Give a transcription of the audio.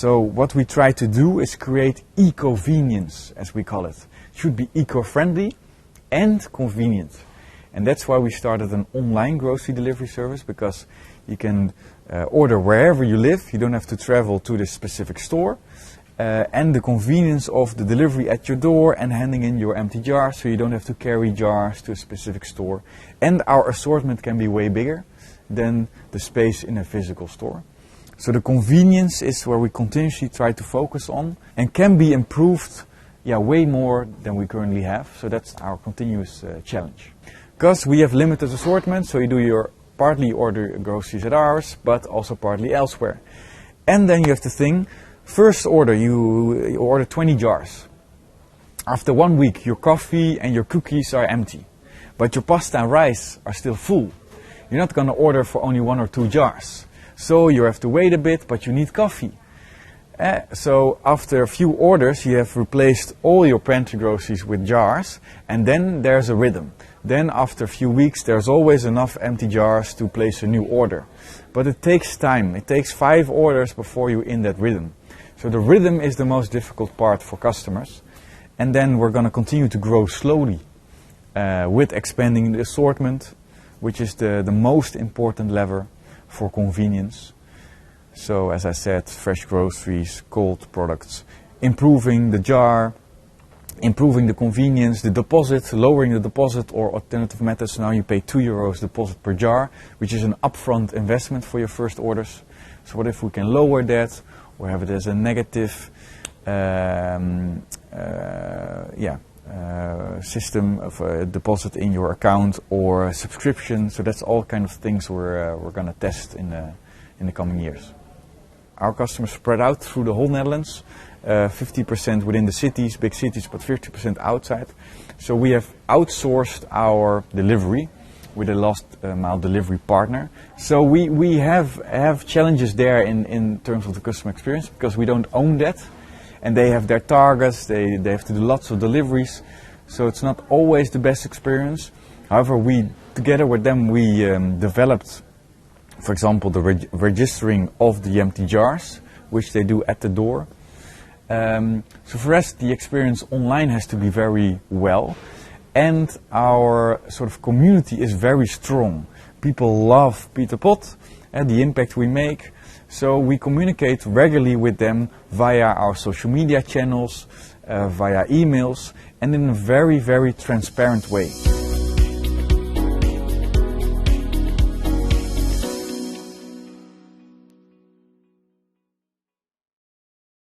So what we try to do is create eco-venience, as we call it. It should be eco-friendly and convenient. And that's why we started an online grocery delivery service, because you can order wherever you live. You don't have to travel to this specific store. And the convenience of the delivery at your door and handing in your empty jars, so you don't have to carry jars to a specific store. And our assortment can be way bigger than the space in a physical store. So the convenience is where we continuously try to focus on, and can be improved way more than we currently have. So that's our continuous challenge. Because we have limited assortment, so you partly order groceries at ours, but also partly elsewhere. And then you have to think, first order, you order 20 jars. After 1 week, your coffee and your cookies are empty, but your pasta and rice are still full. You're not going to order for only 1 or 2 jars. So you have to wait a bit, but you need coffee. So after a few orders, you have replaced all your pantry groceries with jars, and then there's a rhythm. Then after a few weeks, there's always enough empty jars to place a new order. But it takes time. It takes 5 orders before you're in that rhythm. So the rhythm is the most difficult part for customers. And then we're going to continue to grow slowly with expanding the assortment, which is the most important lever for convenience. So as I said, fresh groceries, cold products, improving the jar, improving the convenience, the deposit, lowering the deposit, or alternative methods. Now you pay €2 deposit per jar, which is an upfront investment for your first orders. So what if we can lower that, or have it as a negative system of a deposit in your account, or a subscription. So that's all kind of things we're going to test in the coming years. Our customers spread out through the whole Netherlands, 50% within the cities, big cities, but 50% outside. So we have outsourced our delivery with a last mile delivery partner. So we have challenges there in terms of the customer experience, because we don't own that. And they have their targets, they have to do lots of deliveries. So it's not always the best experience. However, together with them, we developed, for example, the registering of the empty jars, which they do at the door. So for us, the experience online has to be very well. And our sort of community is very strong. People love Pieter Pot and the impact we make. So we communicate regularly with them via our social media channels, via emails, and in a very, very transparent way.